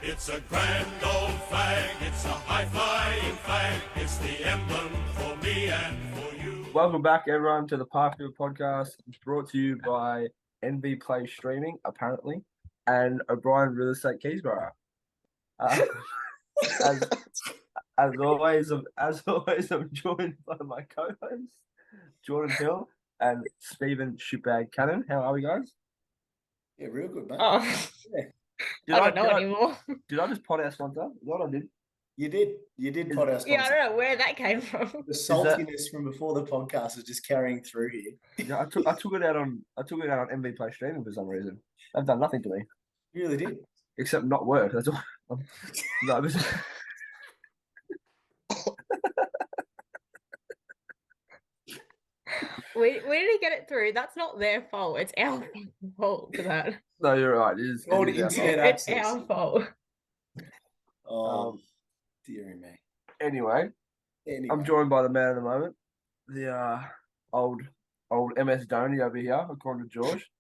It's a grand old flag, it's a high-flying flag, it's the emblem for me and for you. Welcome back, everyone, to the Parkfield podcast, brought to you by NV Play Streaming, apparently, and O'Brien Real Estate Keysborough. As always, I'm joined by my co-hosts, Jordan Hill and Stephen Shipbag Cannon. How are we, guys? Yeah, real good, mate. Oh, Yeah. I don't know anymore. Did I just pot our sponsor? Is that what I did? You did pot our sponsor. Yeah, I don't know where that came from. The saltiness from before the podcast is just carrying through here. Yeah, I took it out on NV Play Streaming for some reason. They've done nothing to me. You really did. Except not work. That's all. No, it was... We didn't get it through. That's not their fault. It's our fault for that. No, you're right. It is our It's our fault. Dearie me. Anyway, I'm joined by the man of the moment, the old MS Dhoni over here, according to George.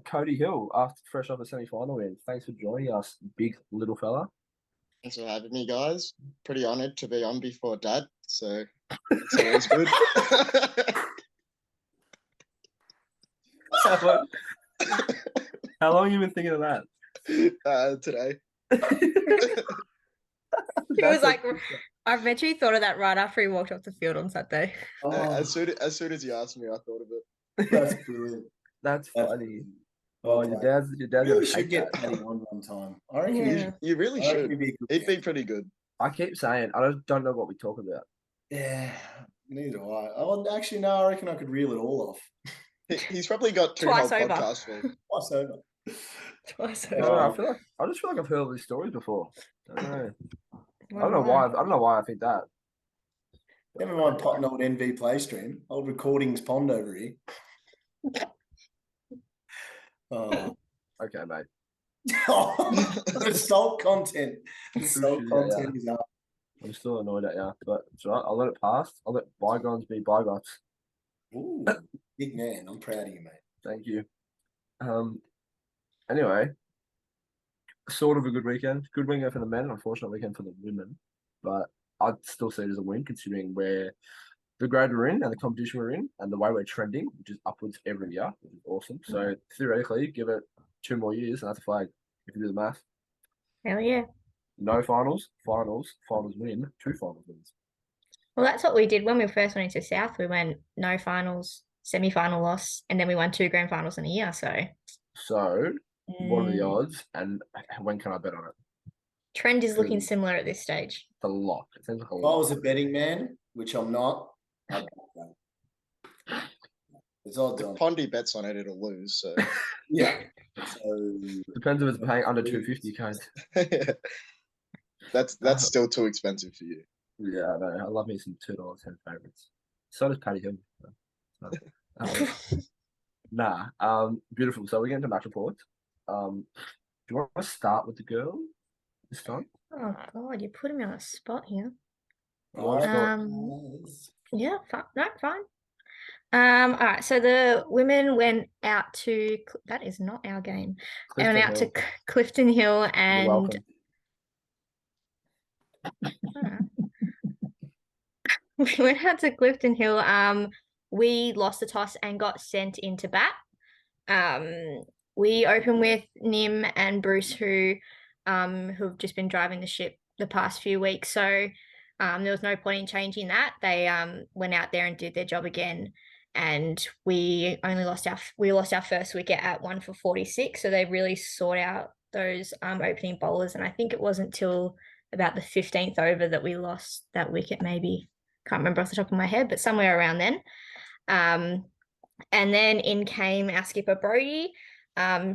Cody Hill, fresh off a semi-final win. Thanks for joining us, big little fella. Thanks for having me, guys. Pretty honoured to be on before Dad, so it's always good. How long have you been thinking of that? Today. He was like, I bet you thought of that right after he walked off the field on Saturday. As soon as you asked me, I thought of it. That's brilliant. That's funny. Oh, your dad's really should get Paddy on one time. I reckon You really should. He'd be pretty good. I keep saying, I don't know what we talk about. Yeah, neither do I. Oh, actually, no, I reckon I could reel it all off. He's probably got two Twice whole over. podcasts full. Twice over. Twice I just feel like I've heard all these stories before. I don't know why I think that. Never mind potting old NV Play Stream. Old recordings pond over here. Oh. Okay, mate. The salt content. The salt content is up. I'm still annoyed at you, but it's all right. I'll let it pass. I'll let bygones be bygones. Ooh, big man. I'm proud of you, mate. Thank you. Anyway, sort of a good weekend. Good weekend for the men, unfortunate weekend for the women. But I'd still see it as a win considering where the grade we're in and the competition we're in and the way we're trending, which is upwards every year, which is awesome. So theoretically, give it 2 more years and that's a flag if you do the math. Hell yeah. No finals win, 2 finals wins. Well, that's what we did when we first went into South. We went no finals, semi-final loss, and then we won 2 grand finals in a year. So what are the odds and when can I bet on it? Trend is looking similar at this stage. It's a lot. It seems like a If lot. I was a betting man, which I'm not, I'd bet that. It's odds on. If Poddy bets on it, it'll lose. So Yeah. So Depends if it's paying under 250 codes. that's still too expensive for you. Yeah, I know. I love me some $2.10 favorites. So does Paddy Hill. Beautiful. So we're getting to match reports. Do you want to start with the girl this time? Oh God, you're putting me on a spot here. Nice. Yeah, fine. All right. So the women went out to that is not our game. They went out to Clifton Hill and we went out to Clifton Hill. We lost the toss and got sent into bat. We opened with Nim and Bruce, who've just been driving the ship the past few weeks. So there was no point in changing that. They went out there and did their job again. And we lost our first wicket at 1 for 46. So they really sought out those opening bowlers. And I think it wasn't till about the 15th over that we lost that wicket, maybe. Can't remember off the top of my head, but somewhere around then. And then in came our skipper Brody.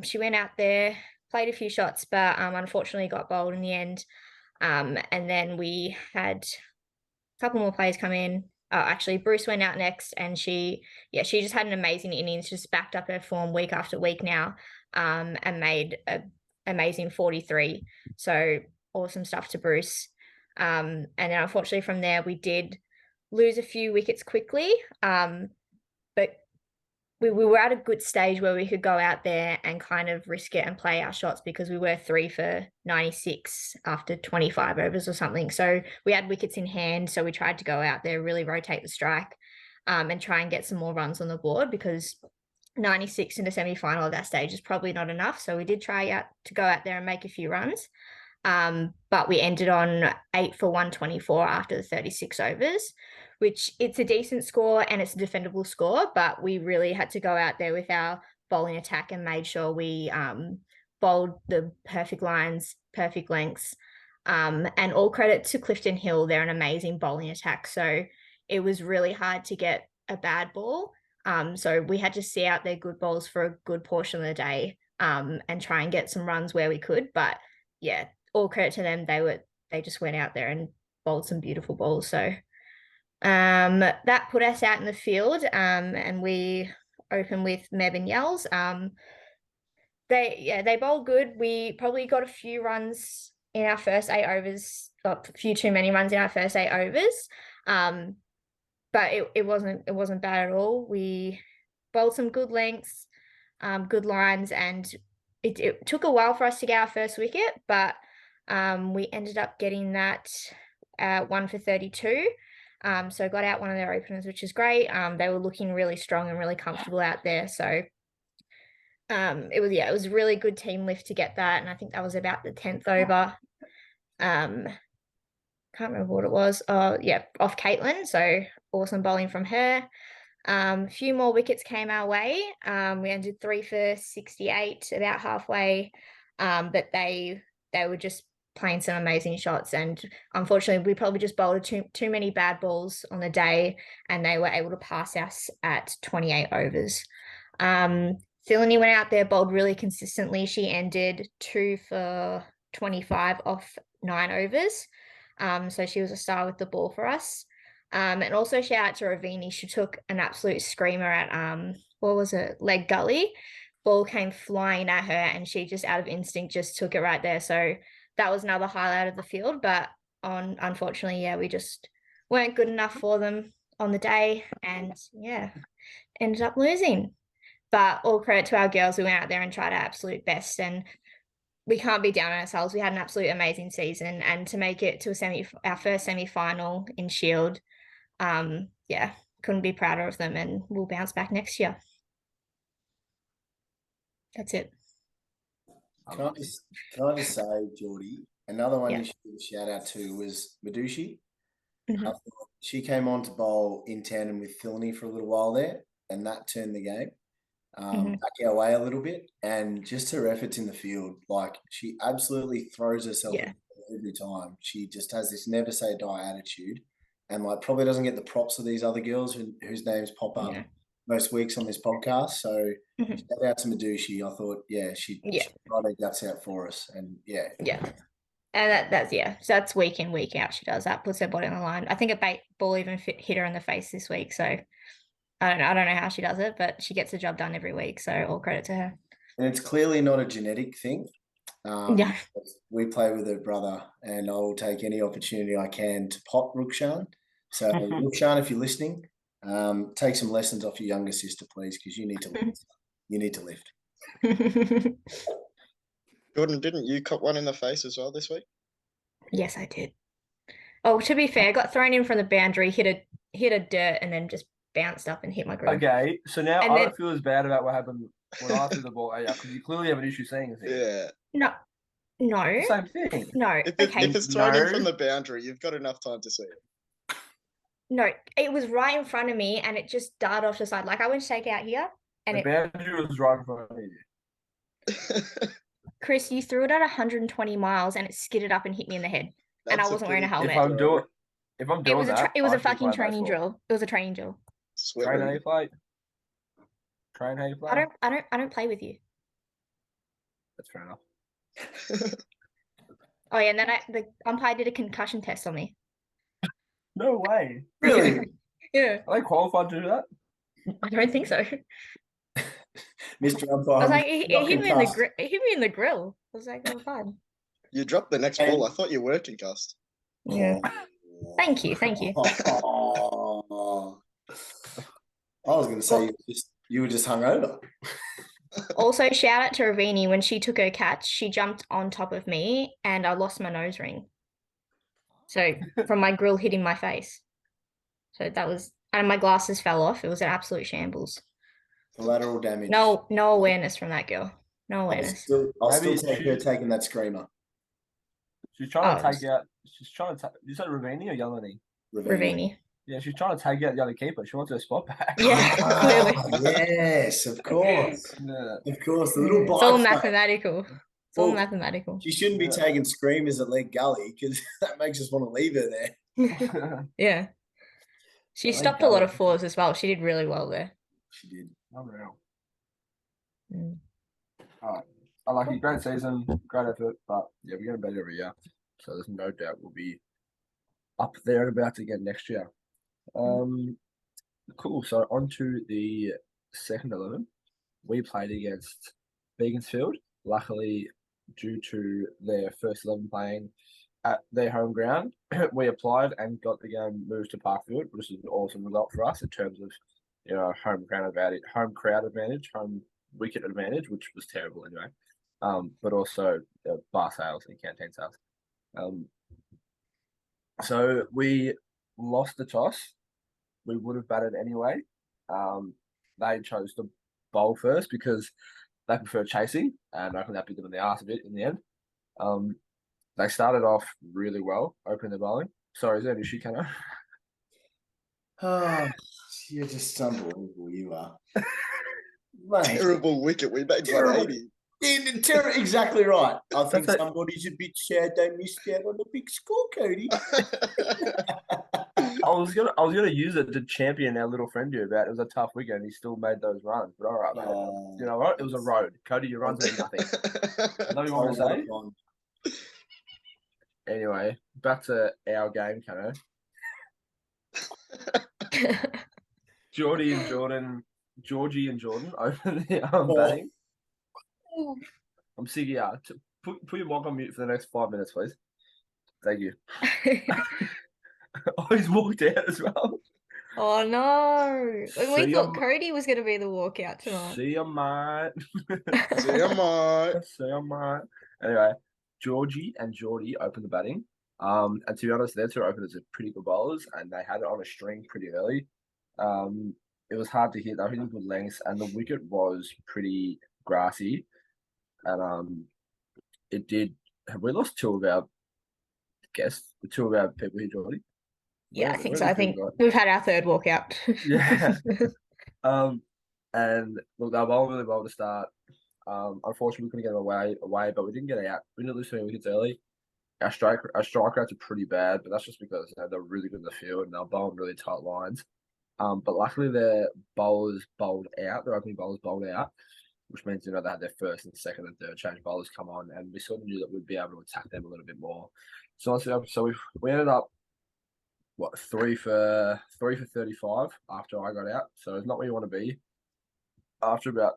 She went out there, played a few shots, but unfortunately got bowled in the end. And then we had a couple more players come in. Actually, Bruce went out next, and she just had an amazing innings, just backed up her form week after week now, and made an amazing 43. So awesome stuff to Bruce. And then unfortunately from there we did lose a few wickets quickly, but we were at a good stage where we could go out there and kind of risk it and play our shots, because we were 3 for 96 after 25 overs or something. So we had wickets in hand. So we tried to go out there, really rotate the strike, and try and get some more runs on the board, because 96 in the semi-final at that stage is probably not enough. So we did try to go out there and make a few runs. But we ended on 8 for 124 after the 36 overs, which it's a decent score and it's a defendable score, but we really had to go out there with our bowling attack and made sure we bowled the perfect lines, perfect lengths. And all credit to Clifton Hill. They're an amazing bowling attack. So it was really hard to get a bad ball. So we had to see out their good balls for a good portion of the day, and try and get some runs where we could. But yeah, all credit to them. They just went out there and bowled some beautiful balls. So that put us out in the field, and we opened with Meb and Yells. They bowled good. We probably got a few runs in our first 8 overs, a few too many runs in our first 8 overs. But it wasn't bad at all. We bowled some good lengths, good lines, and it took a while for us to get our first wicket, but we ended up getting that 1 for 32. So got out one of their openers, which is great. They were looking really strong and really comfortable out there. So it was a really good team lift to get that, and I think that was about the 10th over. Can't remember what it was. Off Caitlin. So awesome bowling from her. A few more wickets came our way. We ended 3 for 68 about halfway. But they were just playing some amazing shots, and unfortunately we probably just bowled too many bad balls on the day, and they were able to pass us at 28 overs. Thilany went out there, bowled really consistently. She ended 2 for 25 off 9 overs. So she was a star with the ball for us. And also shout out to Ravini. She took an absolute screamer at what was it, leg gully. Ball came flying at her, and she just out of instinct just took it right there. So that was another highlight of the field. But unfortunately, we just weren't good enough for them on the day, and ended up losing. But all credit to our girls. We went out there and tried our absolute best, and we can't be down on ourselves. We had an absolute amazing season, and to make it to our first semi-final in Shield, couldn't be prouder of them, and we'll bounce back next year. That's it. Can I just say, Geordie, another one you should give a shout out to was Madushi. Mm-hmm. She came on to bowl in tandem with Thilany for a little while there, and that turned the game back our way a little bit. And just her efforts in the field, like she absolutely throws herself every time. She just has this never say die attitude, and like probably doesn't get the props of these other girls whose names pop up most weeks on this podcast. So shout out to Madushi. I thought, she tried her guts out for us, and and so that's week in, week out. She does that, puts her body on the line. I think a bait ball even hit her in the face this week. So I don't know how she does it, but she gets the job done every week. So all credit to her. And it's clearly not a genetic thing. We play with her brother, and I will take any opportunity I can to pot Rukshan. So Rukshan, if you're listening, take some lessons off your younger sister, please, because you need to lift. You need to lift. Jordan, didn't you cop one in the face as well this week? Yes, I did. Oh, to be fair, I got thrown in from the boundary, hit a dirt, and then just bounced up and hit my groove. Okay, so now I don't feel as bad about what happened when I threw the ball at you, because you clearly have an issue seeing it. Yeah. No. Same thing. No. If it's thrown in from the boundary, you've got enough time to see it. No, it was right in front of me, and it just darted off the side. Like I went to take out here, and the boundary was right in front of you. Chris, you threw it at 120 miles, and it skidded up and hit me in the head. And I wasn't wearing a helmet. If I'm doing it was a fucking training drill. It was a training drill. Train how you play. Train how you play. I don't play with you. That's fair enough. Oh yeah, and then the umpire did a concussion test on me. No way. Really? Yeah. Are they qualified to do that? I don't think so. Mr. Umpire. I was like, it hit me in the grill. I was like, oh, fine. You dropped the next ball. I thought you were concussed. Yeah. Thank you. I was going to say You were just hungover. Also, shout out to Ravini. When she took her catch, she jumped on top of me and I lost my nose ring. So from my grill hitting my face. So that was, and my glasses fell off. It was an absolute shambles. Collateral damage. No awareness from that girl. No awareness. I'll still Maybe take her taking that screamer. She's trying to Oh, take out. She's trying to take. You said Ravini or Yelani? Ravini. Yeah, she's trying to take out the other keeper. She wants her spot back. Yeah, clearly. Yes, of course. Yeah. Of course. The little It's all bike. mathematical. It's all Well, mathematical. She shouldn't be Yeah. taking screamers at Leg Gully because that makes us want to leave her there. Yeah. She I think stopped a lot of Gully- fours as well. She did really well there. She did. Unreal. Mm. All right. I like it. Great season, great effort, but yeah, we're getting better every year. So there's no doubt we'll be up there and about again next year. Cool. So on to the second 11. We played against Beaconsfield. Luckily, due to their first 11 playing at their home ground, we applied and got the game moved to Parkfield, which is an awesome result for us in terms of home crowd advantage, home wicket advantage, which was terrible anyway. But also bar sales and canteen sales. So we lost the toss. We would have batted anyway. They chose to bowl first because they prefer chasing, and I think that bit them in the arse a bit in the end. They started off really well, opening the bowling. Sorry, is there an issue, Kano? Oh, you're just unbelievable, you are. Mate, Terrible wicket. We made Terrible. 180. exactly right. I think That's it. somebody's a bit sad they missed out on the big score, Cody. I was gonna use it to champion our little friend here about it was a tough weekend. He still made those runs, but all right, mate. You know what? It was a road. Cody, your runs mean nothing. Is that what you want me to say? Anyway, back to our game, Kano. Georgie and Jordan open the batting. I'm sick of you. Put your mic on mute for the next 5 minutes, please. Thank you. Oh, he's walked out as well. Oh no. See We ya, thought Cody was going to be the walkout tonight. See ya, mate. See ya, mate. See ya, mate. Anyway, Georgie and Geordie opened the batting. And to be honest, their two openers are pretty good bowlers, and they had it on a string pretty early. It was hard to hit. They were hitting good lengths, and the wicket was pretty grassy. And it did. Have we lost two of our guests? Two of our people here, Geordie? Yeah, I think so. Where I did we think go? we've had our third walkout. Yeah. And look, they were bowling really well to start. Unfortunately, we couldn't get them away, but we didn't get out. We didn't lose too many wickets early. Our strike rates are pretty bad, but that's just because they're really good in the field and they're bowling really tight lines. But luckily their bowlers bowled out. Their opening bowlers bowled out, which means they had their first and second and third change bowlers come on, and we sort of knew that we'd be able to attack them a little bit more. So we ended up 3 for 35 after I got out. So it's not where you want to be after about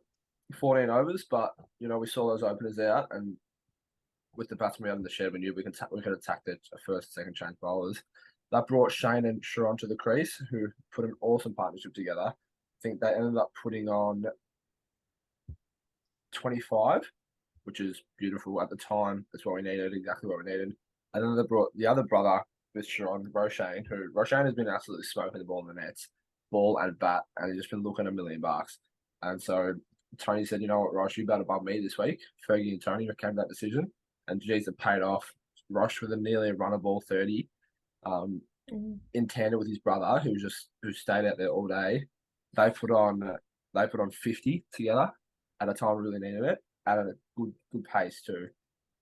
14 overs, but we saw those openers out, and with the batsmen out in the shed, we knew we could attack the first and second change bowlers. That brought Shane and Sharon to the crease, who put an awesome partnership together. I think they ended up putting on 25, which is beautiful at the time. That's what we needed, exactly what we needed. And then they brought the other brother with Sharon, Roshane, who Roshane has been absolutely smoking the ball in the nets, ball and bat, and he's just been looking $1 million. And so Tony said, you know what, Rosh, you better bump me this week. Fergie and Tony came to that decision, and geez, it paid off. Rosh with nearly a runner ball 30. In tandem with his brother, who stayed out there all day, they put on 50 together at a time we really needed it, at a good pace too.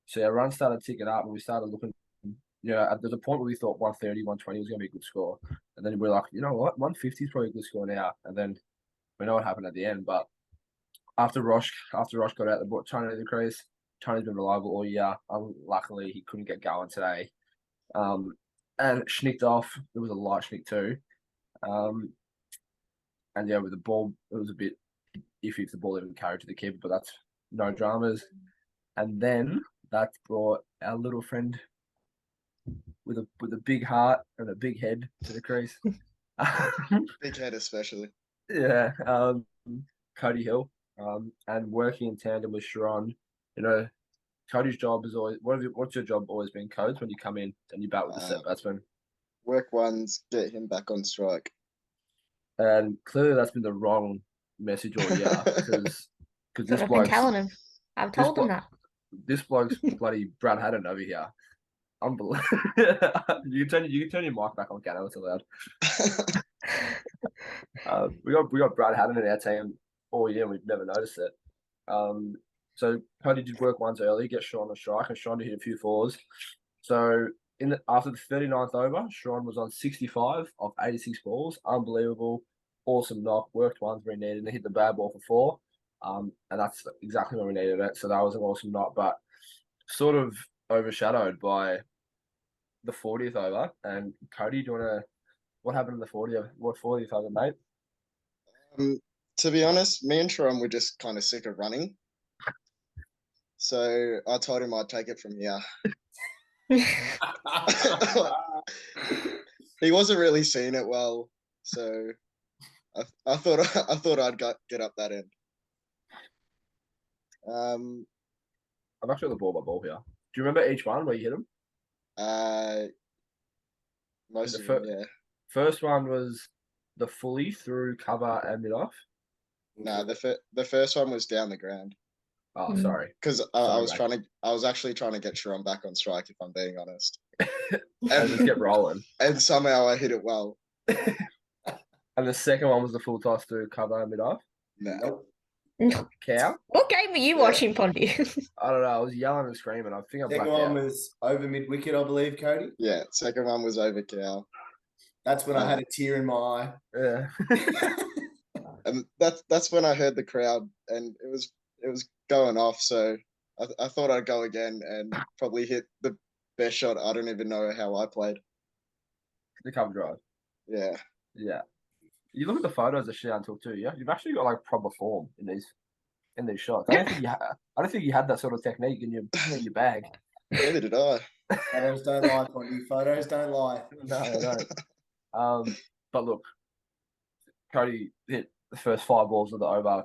So our runs started ticking up, and we started looking. There's a point where we thought 130, 120 was going to be a good score, and then we're like, you know what, 150 is probably a good score now. And then we know what happened at the end. But after Rosh got out, they brought Tony to the crease. Tony's been reliable all year. Luckily, he couldn't get going today. And schnicked off. It was a light schnick too. And yeah, with the ball, it was a bit iffy if the ball even carried to the keeper, but that's no dramas. And then that brought our little friend with a big heart and a big head to the crease. Big head especially. Yeah. Cody Hill, and working in tandem with Sharon. You know, Cody's job is always what's your job always been, Codes, when you come in and you bat with the set batsman? Work ones, get him back on strike. And clearly that's been the wrong message all year because That's this what I've been bloke's telling him. I've this told him blo- that. this bloke's bloody Brad Haddon over here. Unbelievable. You can turn your mic back on, Gano. It's allowed. We got Brad Haddon in our team all year and we've never noticed it. So Cody did work ones early, get Sean on strike, and Sean hit a few fours. So after the 39th over, Sean was on 65 of 86 balls. Unbelievable. Awesome knock. Worked ones where he needed and hit the bad ball for 4. And that's exactly when we needed it. So that was an awesome knock, but sort of overshadowed by the 40th over. And Cody, do you want to, what happened in the 40th over, mate? To be honest, me and Sharon were just kind of sick of running. So I told him I'd take it from here. He wasn't really seeing it well, so I thought I'd get up that end. I'm actually on the ball by ball here. Do you remember each one where you hit them? Most of them, yeah. First one was the fully through cover and mid off. No, the first one was down the ground. Oh, sorry. Because I was actually trying to get Sharon back on strike, if I'm being honest. And just get rolling. And somehow I hit it well. And the second one was the full toss through cover and mid off. No. Nope. Cow? What game were you watching, Pondy? I don't know. I was yelling and screaming. I think I Second blacked one out. was over mid wicket, I believe, Cody. Yeah, second one was over cow. That's when I had a tear in my eye. Yeah. And that's when I heard the crowd, and it was going off. So I thought I'd go again and probably hit the best shot. I don't even know how I played. The cover drive. Yeah. Yeah. You look at the photos that Shian took too. Yeah, you've actually got like proper form in these shots. I don't think you had that sort of technique in your bag. Neither did I. Photos don't lie, Pondy. Photos don't lie. No, they don't. But look, Cody hit the first 5 balls of the over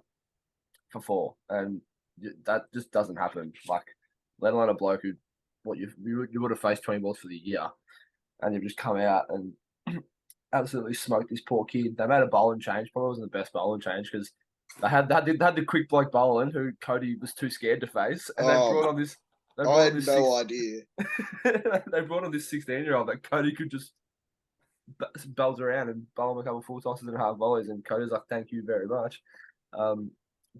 for 4, and that just doesn't happen. Like, let alone a bloke who, you would have faced 20 balls for the year, and you've just come out and absolutely smoked this poor kid. They made a bowling change. Probably wasn't the best bowling change because they had the quick bloke bowling who Cody was too scared to face, and they brought on this. I had no idea. They brought on this 16-year-old that Cody could just bells around and bowl him a couple full tosses and half volleys, and Cody's like, "Thank you very much."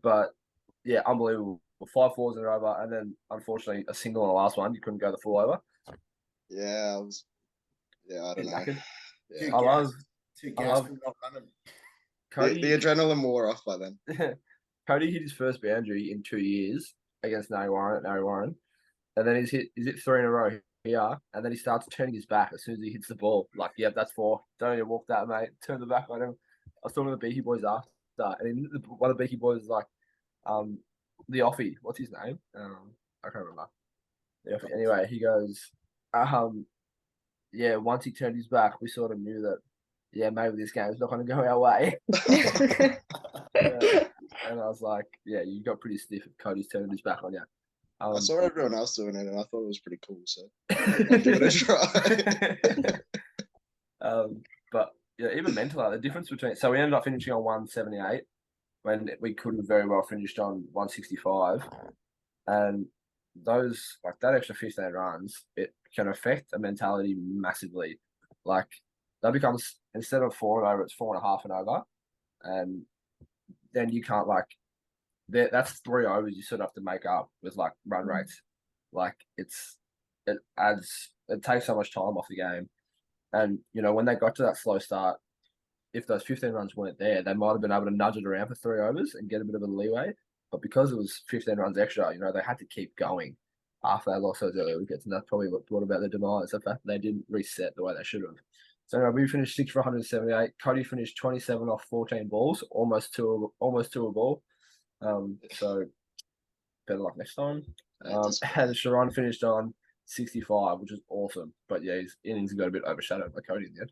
But yeah, unbelievable. 5 fours in a over, and then unfortunately a single on the last one. You couldn't go the full over. Yeah, I don't know. Yeah. I love not running. Cody. The adrenaline wore off by then. Cody hit his first boundary in 2 years against Nari Warren, and then he's hit 3 in a row here, and then he starts turning his back as soon as he hits the ball. Like, yep, that's 4. Don't even walk that, mate. Turn the back on him. I was talking to the Beaky Boys after, and one of the Beaky Boys is like, the offie. What's his name? I can't remember. The offie. Anyway, he goes, yeah. Once he turned his back, we sort of knew that, yeah, maybe this game's not going to go our way. And I was like, yeah, you got pretty stiff if Cody's turning his back on you. I saw everyone else doing it, and I thought it was pretty cool. So I'll give it a try. But yeah, even mentally, the difference between we ended up finishing on 178 when we could have very well finished on 165, and those that extra 15 runs, it can affect the mentality massively. Like, that becomes, instead of 4 and over, it's 4.5 and over, and then you can't that's 3 overs you sort of have to make up with run rates. Like, it takes so much time off the game, and when they got to that slow start, if those 15 runs weren't there, they might have been able to nudge it around for 3 overs and get a bit of a leeway. But because it was 15 runs extra, they had to keep going after they lost those early wickets, and that's probably what brought about the demise. The fact that they didn't reset the way they should have. So anyway, we finished 6 for 178. Cody finished 27 off 14 balls, almost two a ball. So better luck next time. And Sharon finished on 65, which is awesome. But yeah, his innings got a bit overshadowed by Cody in the end.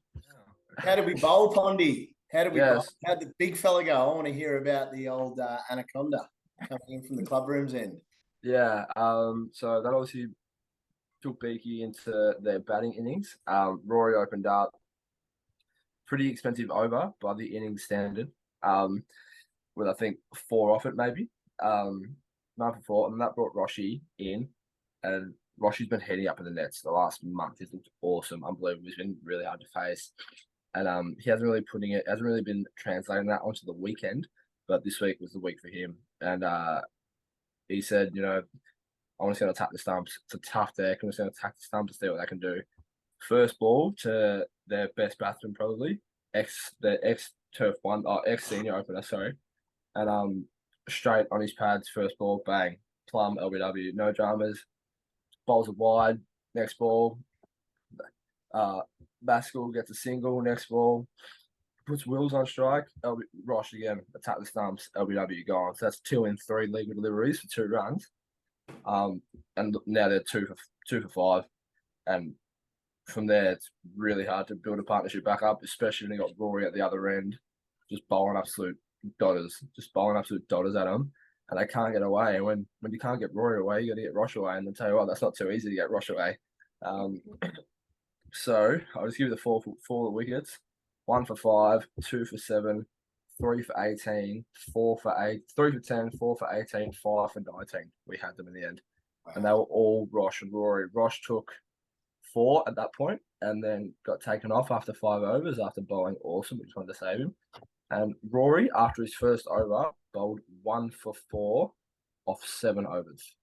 How did we bowl, Pondy? How did we? Yes. How'd the big fella go? I want to hear about the old anaconda coming in from the club room's end. Yeah. So that obviously took Beaky into their batting innings. Rory opened up pretty expensive over by the innings standard. With I think 4 off it maybe. 9 for 4, and that brought Roshi in, and Roshi's been heading up in the nets the last month. He's looked awesome, unbelievable. He's been really hard to face, and he hasn't really been translating that onto the weekend. But this week was the week for him, and he said, I'm just going to attack the stumps. It's a tough deck. I'm just going to attack the stumps and see what they can do. First ball to their best batsman probably, ex turf one, ex senior opener, sorry, and straight on his pads, first ball, bang, plum LBW, no dramas. Bowls are wide. Next ball, Baskel gets a single. Next ball, puts Wills on strike. Rosh again, attack the stumps. LBW gone. So that's 2 in 3 legal deliveries for 2 runs. And now they're 2 for 5, and from there it's really hard to build a partnership back up, especially when you got Rory at the other end, just bowling absolute dodders at them, and they can't get away. And when you can't get Rory away, you got to get Rosh away. And I'll tell you what, that's not too easy to get Rosh away. So I'll just give you the four wickets: 1 for 5, 2 for 7, 3 for 18, 4 for 8, 3 for 10, 4 for 18, 5 for 19. We had them in the end, and they were all Rosh and Rory. Rosh took 4 at that point, and then got taken off after 5 overs after bowling awesome. We just wanted to save him. And Rory, after his first over, bowled 1 for 4 off 7 overs.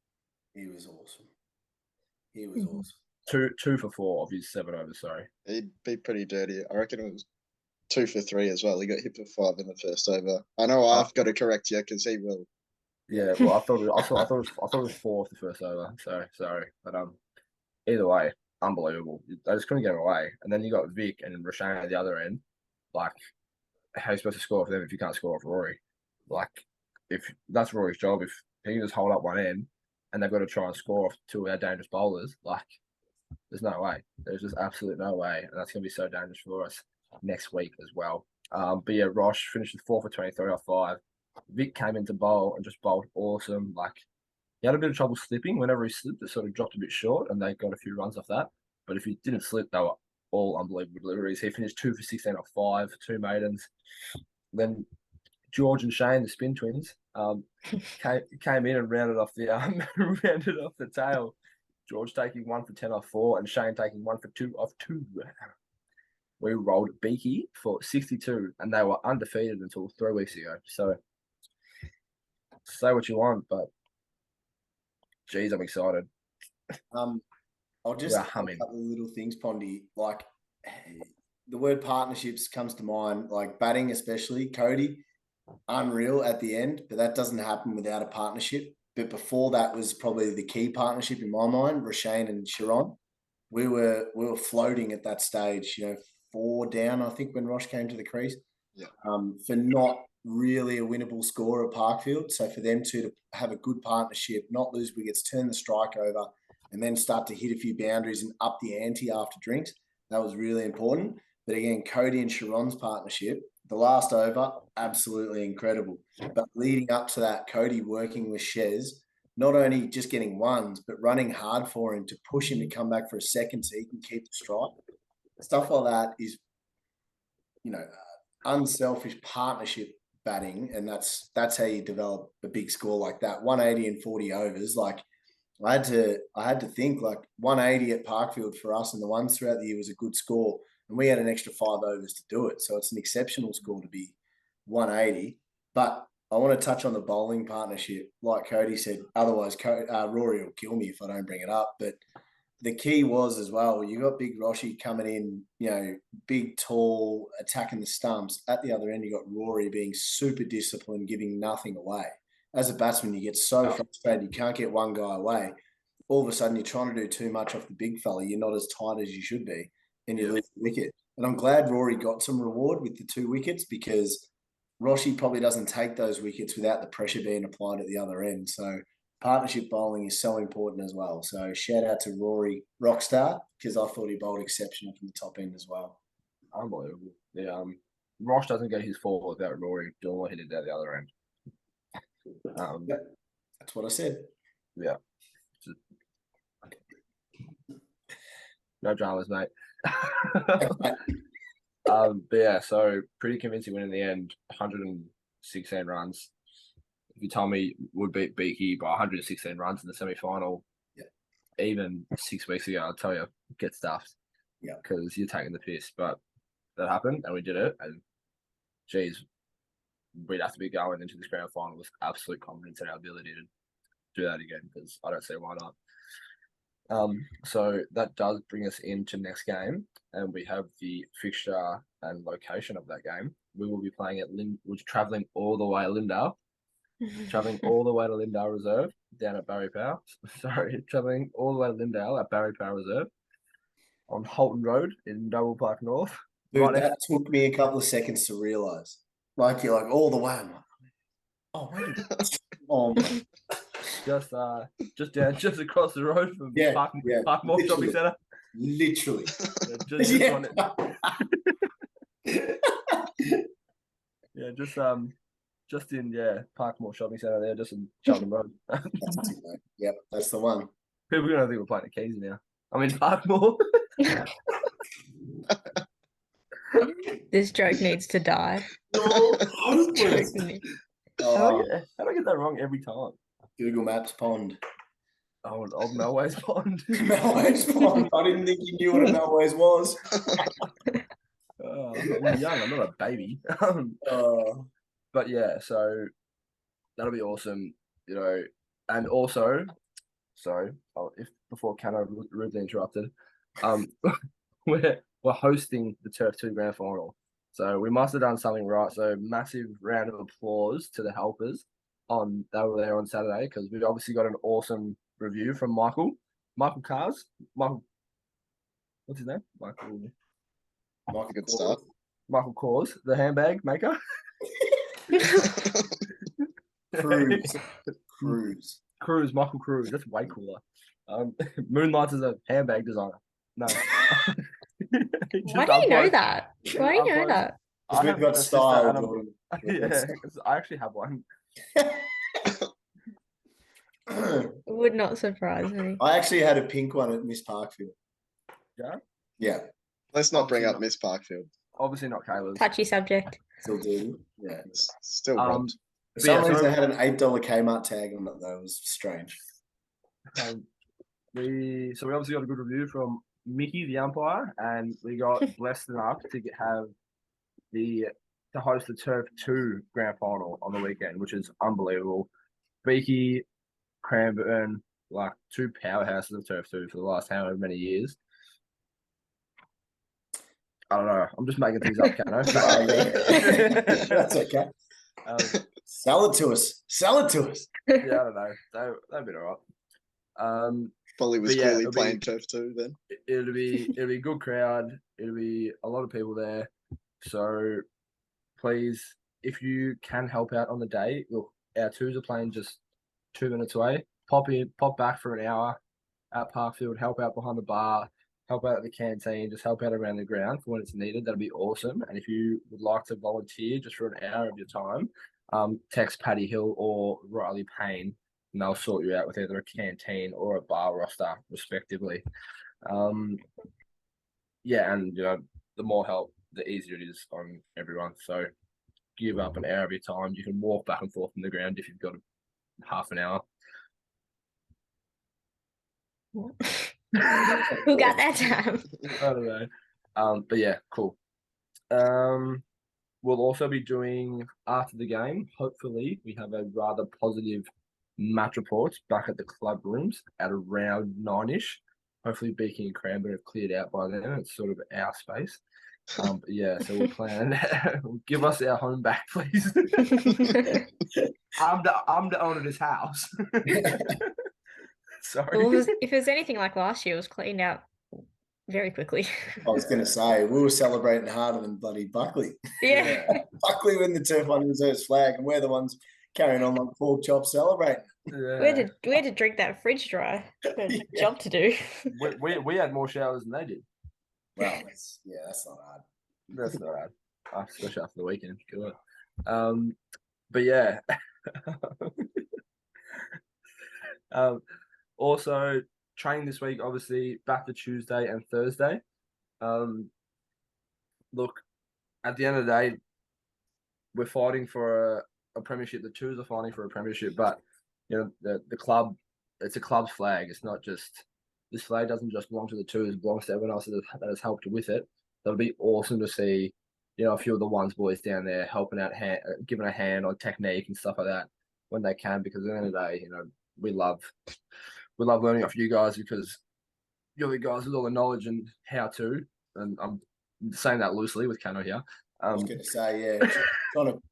He was awesome. He was awesome. 2 for 4 of his 7 overs. Sorry, He'd be pretty dirty. I reckon it was 2 for 3 as well. He got hit for 5 in the first over. I know I've got to correct you because he will. Yeah, well, I thought it was 4 off the first over. So sorry, but either way, unbelievable. They just couldn't get him away. And then you got Vic and Roshane at the other end. Like, how are you supposed to score for them if you can't score off Rory? Like, if that's Rory's job, if he can just hold up one end and they've got to try and score off 2 of our dangerous bowlers, like, there's no way. There's just absolute no way. And that's going to be so dangerous for us next week as well. But yeah, Rosh finished with 4 for 23 off 5. Vic came into bowl and just bowled awesome. Like, he had a bit of trouble slipping. Whenever he slipped, it sort of dropped a bit short, and they got a few runs off that. But if he didn't slip, they were all unbelievable deliveries. He finished 2 for 16 off 5, 2 maidens. Then George and Shane, the spin twins, came in and rounded off the tail. George taking 1 for 10 off 4, and Shane taking 1 for 2 off 2. We rolled Beaky for 62, and they were undefeated until 3 weeks ago. So say what you want, but geez, I'm excited. I'll just add a couple of little things, Pondy. Like, the word partnerships comes to mind, like batting especially. Cody, unreal at the end, but that doesn't happen without a partnership. But before that was probably the key partnership in my mind, Roshane and Sharon. We were floating at that stage, 4 down, I think, when Rosh came to the crease. Yeah. For not really a winnable score at Parkfield. So for them two to have a good partnership, not lose wickets, turn the strike over, and then start to hit a few boundaries and up the ante after drinks, that was really important. But again, Cody and Sharon's partnership, the last over, absolutely incredible. But leading up to that, Cody working with Shez, not only just getting ones, but running hard for him to push him to come back for a second so he can keep the strike. Stuff like that is, unselfish partnership batting, and that's how you develop a big score like that. 180 and 40 overs. Like, I had to think, like, 180 at Parkfield for us and the ones throughout the year was a good score, and we had an extra 5 overs to do it. So it's an exceptional score to be 180. But I want to touch on the bowling partnership. Like Cody said, otherwise Rory will kill me if I don't bring it up. But the key was as well, you got big Roshi coming in, big, tall, attacking the stumps. At the other end, you got Rory being super disciplined, giving nothing away. As a batsman, you get so frustrated, you can't get one guy away. All of a sudden, you're trying to do too much off the big fella. You're not as tight as you should be, and you lose the wicket. And I'm glad Rory got some reward with the 2 wickets, because Roshi probably doesn't take those wickets without the pressure being applied at the other end. So partnership bowling is so important as well. So shout out to Rory Rockstar, because I thought he bowled exceptional from the top end as well. Unbelievable. Yeah. Ross doesn't get his fall without Rory doing what he did at the other end. Yep. That's what I said. Yeah. No dramas, mate. But yeah, so pretty convincing win in the end. 116 runs. If you told me would beat Beaky by 116 runs in the semi-final, even 6 weeks ago, I'd tell you get stuffed. Yeah, because you're taking the piss. But that happened, and we did it. And geez, we'd have to be going into this grand final with absolute confidence in our ability to do that again. Because I don't see why not. So that does bring us into next game, and we have the fixture and location of that game. We will be playing at we're traveling all the way to Lindale, traveling all the way to Lindale Reserve down at Barry Power. Sorry, traveling all the way to Lindale at Barry Power Reserve on Holton Road in Double Park North. Dude, Right that took me a couple of seconds to realise. Like you're like all the way. I'm like, oh wait, oh my. Just down, just across the road from Parkmore Shopping Centre. Literally. Just in Parkmore Shopping Centre there, just in Cheltenham Road. Yep, that's the one. People are gonna think we're playing the Keys now. I mean Parkmore. This joke needs to die. No, How do I get that wrong every time? Google Maps pond. Oh, old Melways Pond. Melways Pond. I didn't think you knew what a Melways was. I'm young. I'm not a baby. But yeah, so that'll be awesome, you know. And also, sorry, if before Cano rudely interrupted, we're hosting the Turf 2 Grand Final. So we must have done something right. So massive round of applause to the helpers they were there on Saturday, because we've obviously got an awesome review from Michael Cars. What's his name? Michael, good start. Michael Kors, the handbag maker. Cruz, Michael Cruz. That's way cooler. Moonlights is a handbag designer. No. Why do you know that? Why do you know that? Because we've got style. Yeah, I actually have one. It would not surprise me. I actually had a pink one at Miss Parkfield. Yeah? Yeah. Let's not bring up Miss Parkfield. Obviously not Kayla's. Touchy subject. Still do. Yeah. It's still robbed. For some reason, I had an $8 Kmart tag on it, though. It was strange. We obviously got a good review from Mickey, the umpire, and we got blessed enough to have to host the Turf 2 Grand Final on the weekend, which is unbelievable. Beaky, Cranbourne, like two powerhouses of Turf 2 for the last however many years. I don't know. I'm just making things up, Cano. That's okay. Sell it to us. Sell it to us. Yeah, I don't know. They've been all right. Probably was clearly playing Turf 2 then. It'll be a good crowd. It'll be a lot of people there. So please, if you can help out on the day, look, our twos are playing just 2 minutes away. Pop back for an hour at Parkfield, help out behind the bar, help out at the canteen, just help out around the ground for when it's needed. That'll be awesome. And if you would like to volunteer just for an hour of your time, text Paddy Hill or Riley Payne, and they'll sort you out with either a canteen or a bar roster, respectively. And the more help, the easier it is on everyone. So give up an hour of your time. You can walk back and forth from the ground if you've got half an hour. Who got that time? I don't know. But yeah, cool. We'll also be doing after the game. Hopefully, we have a rather positive match report back at the club rooms at around 9ish. Hopefully, Beaky and Cranbourne have cleared out by then. It's sort of our space. But yeah, so we'll plan. Give us our home back, please. I'm the owner of this house. Sorry. Well, if it was anything like last year, it was cleaned out very quickly. I was going to say, we were celebrating harder than bloody Buckley. Yeah. Buckley win the Turf 1 Reserve's flag, and we're the ones carrying on like pork chop celebrating. Yeah. We had to drink that fridge dry. Job to do. We had more showers than they did. Well, that's not hard. That's not hard. especially after the weekend. Good. But yeah. Also training this week, obviously back to Tuesday and Thursday. Look, at the end of the day, we're fighting for a premiership. The Twos are fighting for a premiership, but the club, it's a club's flag. It's not just this flag doesn't just belong to the Twos. It belongs to everyone else that has helped with it. That'll be awesome to see. A few of the ones boys down there helping out, giving a hand on technique and stuff like that when they can. Because at the end of the day, we love learning off you guys because you're the guys with all the knowledge and how to. And I'm saying that loosely with Cano here. I was going to say, yeah,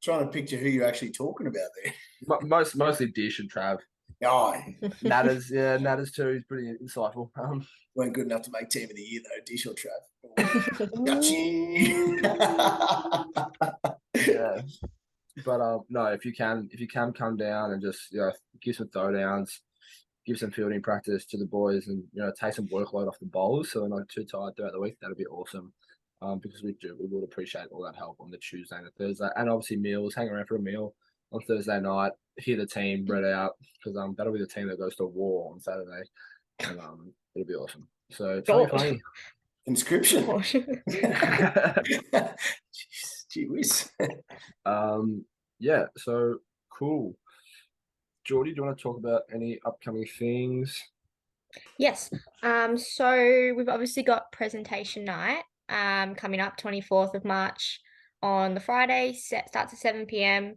trying to picture who you're actually talking about there. Mostly Dish and Trav. Oh, Natters too. He's pretty insightful. Weren't good enough to make team of the year though, Dish or Trav. Yeah, but no, if you can come down and just give some throwdowns, give some fielding practice to the boys, and take some workload off the bowlers so they're not too tired throughout the week. That'd be awesome. Because we would appreciate all that help on the Tuesday and the Thursday, and obviously meals. Hang around for a meal on Thursday night. Hear the team read out because that'll be the team that goes to war on Saturday, and it'll be awesome. So it's really funny. Inscription. Gee whiz. Yeah. So cool. Geordie, do you want to talk about any upcoming things? Yes. So we've obviously got presentation night coming up 24th of March on the Friday. Starts at 7 p.m.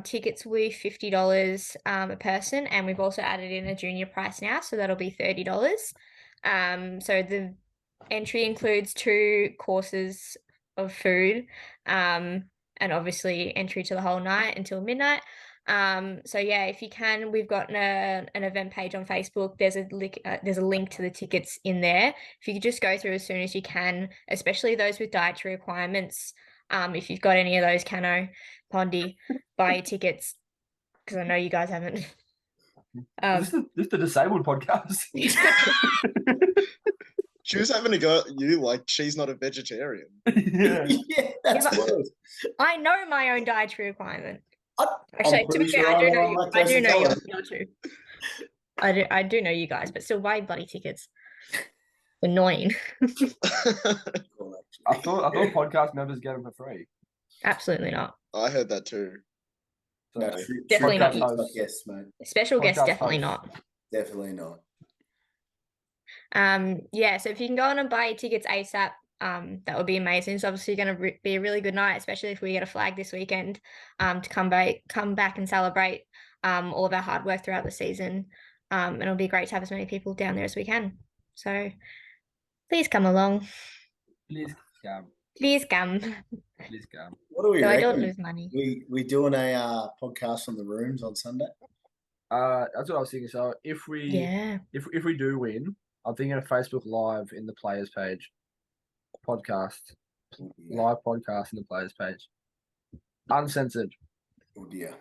Tickets will be $50 a person, and we've also added in a junior price now, so that'll be $30. So the entry includes 2 courses of food, and obviously entry to the whole night until midnight. So yeah, if you can, we've got an event page on Facebook. There's a link to the tickets in there. If you could just go through as soon as you can, especially those with dietary requirements. If you've got any of those, Cano, Poddy, buy your tickets because I know you guys haven't. This is the disabled podcast. She was having to go at you like she's not a vegetarian. Yeah. Yeah, that's good. I know my own dietary requirement. I'm Actually, to be pretty fair, sure I do I'm know on you. lactose I do know intolerant. you too. I do know you guys, but still buy bloody tickets. Annoying. I thought podcast members get them for free. Absolutely not. I heard that too. So, No, Definitely not. Yes, mate. Special guest, Podcast definitely hosts. not. Definitely not. Yeah, so if you can go on and buy your tickets ASAP, that would be amazing. It's obviously going to be a really good night, especially if we get a flag this weekend, to come back and celebrate all of our hard work throughout the season. And it'll be great to have as many people down there as we can. So please come along. Please come. Please come. Please come. What do we So I reckon? don't lose money. We doing a podcast from the rooms on Sunday? That's what I was thinking. So if we do win, I'm thinking a Facebook Live in the players page, podcast, live podcast in the players page, uncensored. Oh dear.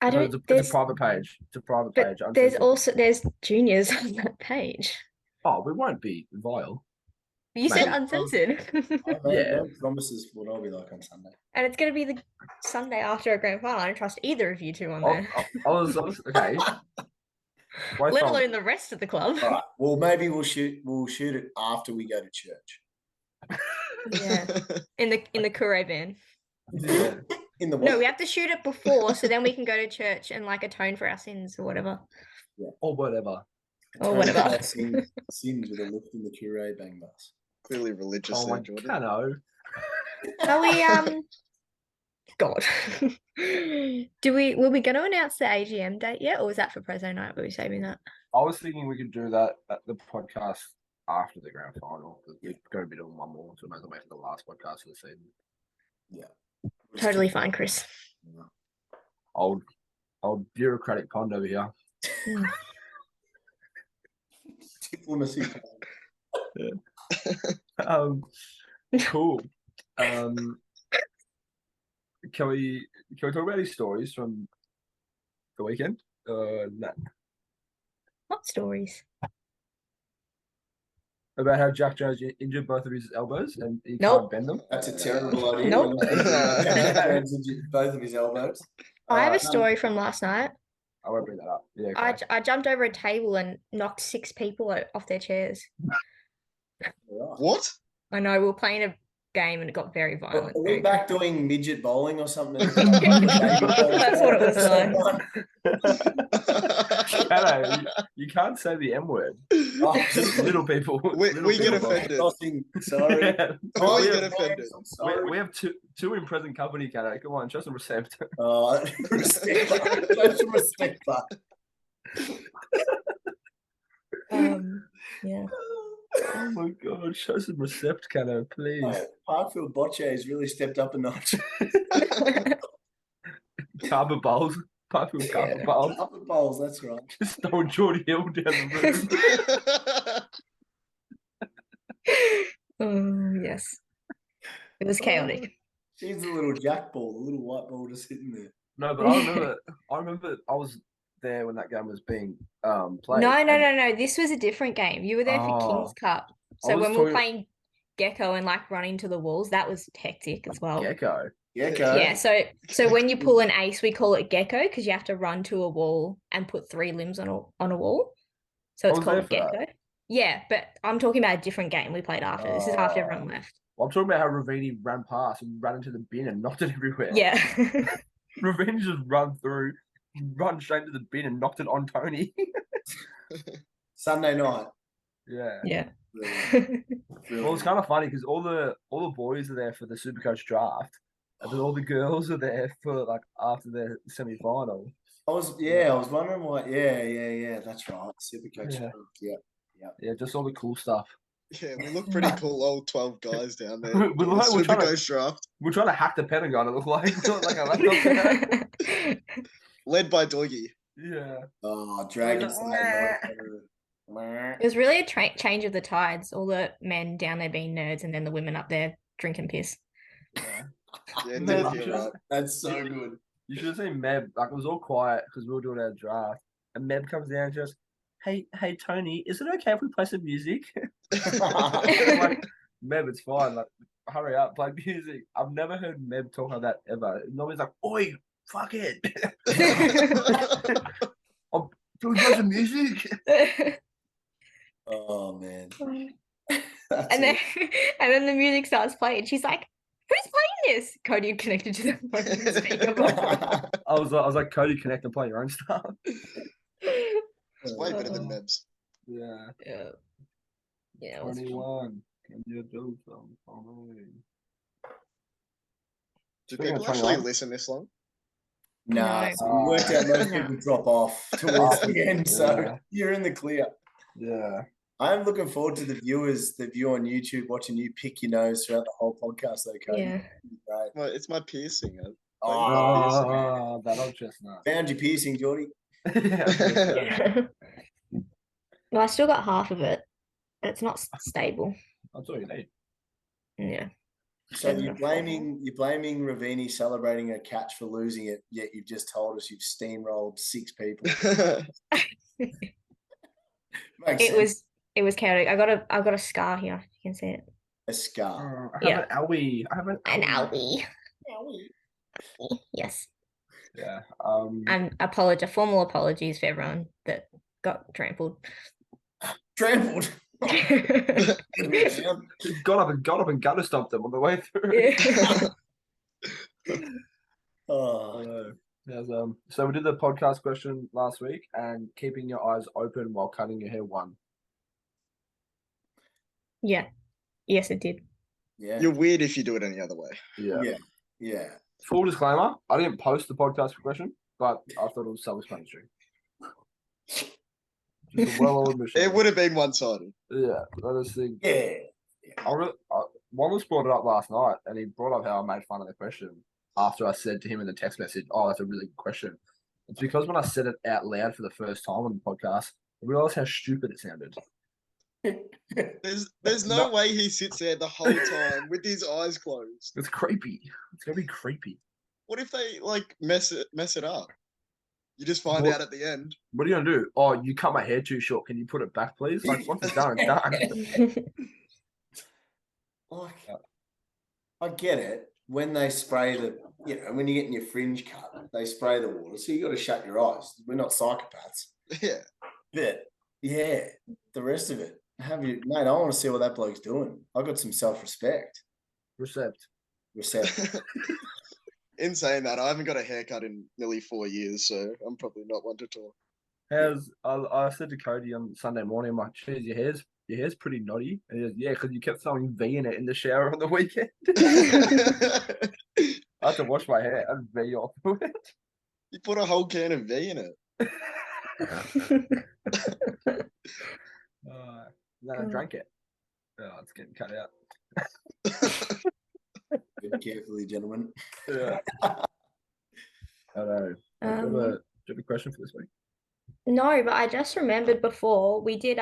It's a private page. It's a private page. There's juniors on that page. Oh, we won't be vile. You said uncensored. Yeah. No promises what I'll be like on Sunday. And it's going to be the Sunday after a grand final. I don't trust either of you two on there. I was okay. Let alone the rest of the club. All right. Well, maybe we'll shoot it after we go to church. Yeah. In the Kure van. Yeah. In the No, we have to shoot it before, so then we can go to church and like atone for our sins or whatever. Yeah. Or whatever. Or whatever. Sins with a lift in the Kure bang bus. Clearly religious Oh there, my Jordan. Cano. Are we God. Were we going to announce the AGM date yet, or was that for Preso night? Were we saving that? I was thinking we could do that at the podcast after the grand final because we're going to be doing one more, so we might as well make it the last podcast of the season. Yeah. Totally fine, Chris. Old bureaucratic pond over here. Diplomacy. Cool. Can we talk about any stories from the weekend? No. What stories? About how Jack Jones injured both of his elbows and he Nope. can't bend them. That's a terrible idea. Nope. Jack Jones injured both of his elbows. I have a No, story from last night. I won't bring that up. Yeah, I, okay. I jumped over a table and knocked 6 people off their chairs. right. What? I know, we were playing a game and it got very violent. Are we back doing midget bowling or something? That's what it was like. Hello, you can't say the M word. Oh, Just little people. We little get people. offended. Sorry. Yeah. We yeah, get offended. I'm sorry. We have two in present company, Kato. Come on, show some respect. Respect. Show some respect, but Yeah. Oh my god, show some respect, Kato, please. Parkfield Bocce has really stepped up a notch. Carpet bowls. Parkfield carpet bowls. Carpet bowls, that's right. Just stole Geordie Hill down the room. Oh, yes. It was chaotic. She's the little jack ball, the little white ball just sitting there. No, but I remember I was there when that game was being played. No. This was a different game. You were there for King's Cup. So was when we were talking- playing Gecko and like running to the walls, that was hectic as well. Gecko. Gecko. Yeah, so when you pull an ace, we call it Gecko because you have to run to a wall and put 3 limbs on a wall. So it's was there called for that. Gecko. Yeah, but I'm talking about a different game we played after. This is after everyone left. Well, I'm talking about how Ravini ran past and ran into the bin and knocked it everywhere. Yeah. Ravini just run straight to the bin and knocked it on Tony. Sunday night. Yeah. Yeah. Brilliant. Well, it's kind of funny because all the boys are there for the Supercoach draft, and then all the girls are there for like after their semi-final. I was wondering why. Yeah, that's right. Supercoach. Yeah. Yeah. Yeah, just all the cool stuff. Yeah, we look pretty cool, all 12 guys down there. We're doing like- the we're trying to- Supercoach draft, We're trying to hack the Pentagon. It looked like a laptop. led by Doggy. Yeah. Oh, Dragon Slayer. It was really a change of the tides. All the men down there being nerds and then the women up there drinking piss. Yeah, Man, did you feel should- right. That's so good. You should have seen Meb. Like it was all quiet because we were doing our draft, and Meb comes down and just, hey Tony, is it okay if we play some music? I'm like, Meb, it's fine. Like, hurry up, play music. I've never heard Meb talk like that ever. Nobody's like, oi, fuck it. Do we play some music? Oh man. and then and then the music starts playing. She's like, "Who's playing this?" Cody connected to the fucking speaker. I was like, Cody, connect and play your own stuff. It's way better than Mebs. Yeah. Yeah. Yeah. It was fun. 21. Can you do something for me? Do Speaking of people actually 21. listen this long? Nah, No. so we worked out most No. people drop off towards the end, so Yeah. you're in the clear. Yeah. I'm looking forward to the view on YouTube, watching you pick your nose throughout the whole podcast, though, Cody. Yeah. Right. Well, it's my piercing. Oh, that old chestnut. Found your piercing, Geordie. Yeah. Well, I still got half of it. But it's not stable. That's all you need. Yeah. So Fair you're blaming Ravini celebrating a catch for losing it, yet you've just told us you've steamrolled 6 people. Makes sense. It was chaotic. I got a scar here. You can see it. A scar. I have an owie. I have an An owie. owie. Yes. Yeah. And formal apologies for everyone that got trampled. Trampled. Got up and gutter stomped them on the way through. Oh, Yes, so we did the podcast question last week, and keeping your eyes open while cutting your hair won. Yeah. Yes, it did. yeah. You're weird if you do it any other way. Yeah. Full disclaimer: I didn't post the podcast question, but I thought it was self-explanatory. Just a well-oiled machine. It would have been one-sided. Yeah, I just think. Yeah. Wallace brought it up last night, and he brought up how I made fun of the question after I said to him in the text message, "Oh, that's a really good question." It's because when I said it out loud for the first time on the podcast, I realized how stupid it sounded. There's no way he sits there the whole time with his eyes closed. It's creepy. It's gonna be creepy. What if they like mess it up? You just find What? out at the end. What are you gonna do? Oh, you cut my hair too short. Can you put it back, please? Like once it's done, it's done. Like, I get it. When they spray when you're getting your fringe cut, they spray the water. So you got to shut your eyes. We're not psychopaths. Yeah. But yeah, the rest of it, mate, I want to see what that bloke's doing. I got some self-respect. Recept. In saying that, I haven't got a haircut in nearly 4 years, so I'm probably not one to talk. I said to Cody on Sunday morning, I'm like, geez, your hair's pretty knotty. And he goes, yeah, because you kept throwing V in it in the shower on the weekend. I had to wash my hair and V off it. You put a whole can of V in it. Then I drank it. Oh, it's getting cut out. Very carefully, gentlemen. Yeah. I know. Do you have a question for this week? No, but I just remembered before we did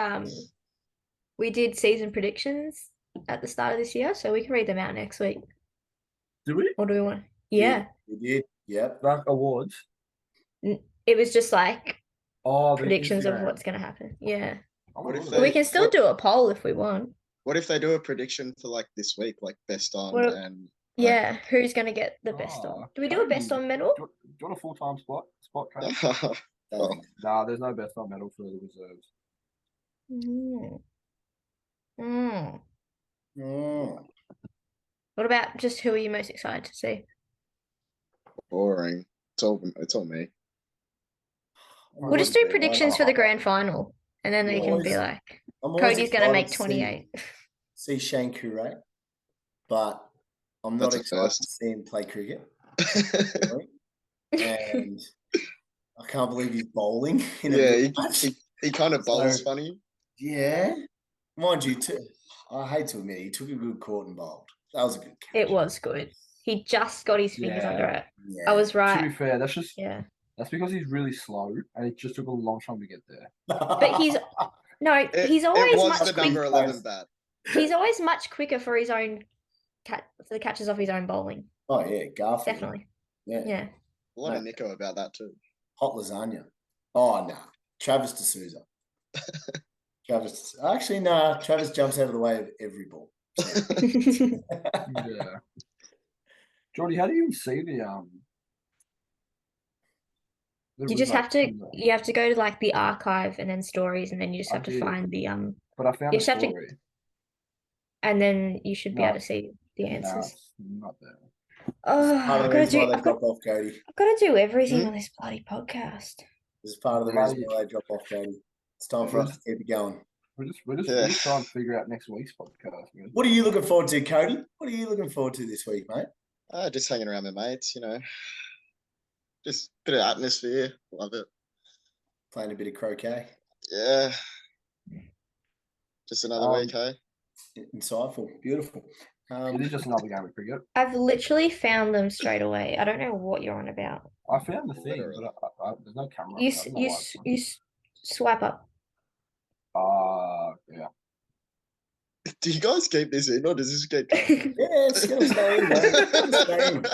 season predictions at the start of this year, so we can read them out next week. Do we? Or do we want? Yeah. We did. Yep. Like awards? It was just like predictions of Instagram. what's going to happen. Yeah. What if We can still do a poll if we want. What if they do a prediction for like this week, like best on What- and Yeah, who's going to get the best on? Do we do a best on medal? Do you want a full-time spot, Cody? Oh. Nah, there's no best on medal for the reserves. What about just who are you most excited to see? Boring. It's all me. We'll just do predictions for the grand final, and then they can be Boys, like, I'm always Cody's going to make excited to 28. see Shane Couray, but I'm not That's a excited first. to see him play cricket. And I can't believe he's bowling in a Yeah, match. he kind of bowls So- funny. Yeah, mind you, too. I hate to admit, he took a good court and bowled. That was a good catch. It was good. He just got his fingers Yeah. under it. Yeah. I was To be right. fair, that's because he's really slow and it just took a long time to get there. But he's It always was much the number quicker. 11 bat. He's always much quicker for his own for the catches off his own bowling. Oh yeah, Garfield. Definitely. Yeah. Yeah. A lot of No. Nico about that too. Hot lasagna. Oh no, Travis D'Souza. Actually, no. Travis jumps out of the way of every ball. Yeah. Jordy, how do you see the You just have to go to like the archive and then stories, and then you just I have to did. find the But I found you a just have to- story. and then you should be No. able to see the No, answers. it's not there. Oh, Part of I've the got to reason why do they drop off, Cody. I've got to do everything on this bloody podcast. This is part of the Bloody- reason why they drop off, Cody. It's time for us to keep it going. We're just Yeah. trying to figure out next week's podcast. Man. What are you looking forward to, Cody? What are you looking forward to this week, mate? Just hanging around with mates, Just a bit of atmosphere. Love it. Playing a bit of croquet. Yeah. Just another week, hey? Insightful. Beautiful. It is just another game of cricket. I've literally found them straight away. I don't know what you're on about. I found the thing, Literally. but there's no camera. You so I don't know you why s- it's you s- swipe up. yeah. Do you guys keep this in or does this get cut? Yeah, it's going to stay in, mate. It's gonna stay in.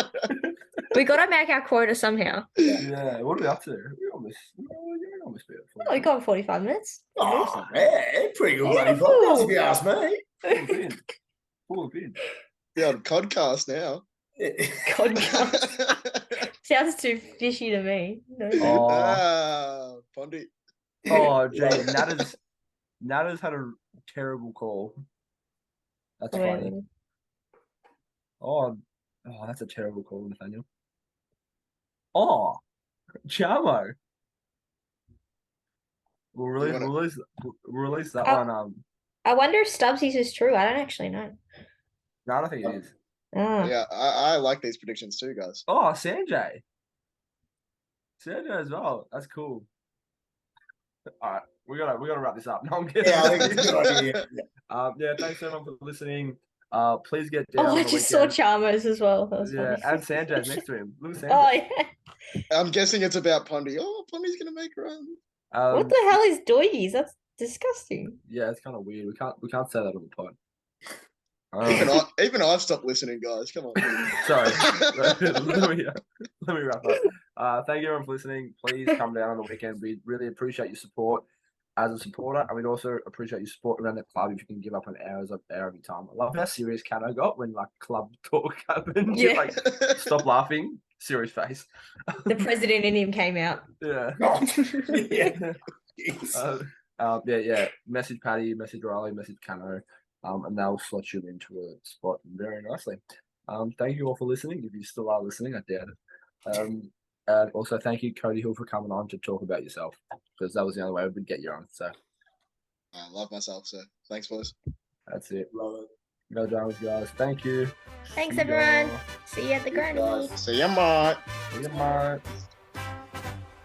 We got to make our quota somehow. Yeah, what are we up to? We're almost bit. Oh, we got 45 minutes. Oh, yeah, pretty good bloody Beautiful. podcast if you ask me. Full of in. The old codcast now. God, sounds too fishy to me. No, Oh, Pondy. oh, gee, Natta's had a terrible call. That's funny. Oh, that's a terrible call, Nathaniel. Oh, Chamo. We'll release that one. I wonder if Stubbsy's is true. I don't actually know. No, I don't think it is. Oh. Yeah, I like these predictions too, guys. Oh, Sanjay. Sanjay as well. That's cool. All right, we gotta wrap this up. No, I'm kidding. Yeah, I think it's a good idea. Yeah, thanks everyone for listening. Please get down. Oh, on I the just saw weekend. Chalmers as well. That was Yeah, funny. and Sanjay's next to him. Look at Sanjay. Oh, yeah. I'm guessing it's about Pondy. Oh, Pondy's gonna make a run. What the hell is Doigies? That's disgusting. Yeah, it's kind of weird. We can't say that on the pod. Even I've stopped listening, guys. Come on. Sorry. let me wrap up. Thank you everyone for listening. Please come down on the weekend. We really appreciate your support as a supporter, and we'd also appreciate your support around the club if you can give up an hour of your time. I love how serious Cano got when like club talk happened. Yeah. Like, stop laughing, serious face. The president in him came out. Yeah. Jeez. Yeah. Message Paddy, message Riley, message Cano, and they'll slot you into a spot very nicely. Thank you all for listening. If you still are listening, I doubt it. And also thank you, Cody Hill, for coming on to talk about yourself, because that was the only way we would get you on. So I love myself, so thanks, boys. that's it. Love it. No dramas, guys. Thank you. Thanks, See everyone. y'all. See you at the You granny. guys. See ya, mate. See you, mate.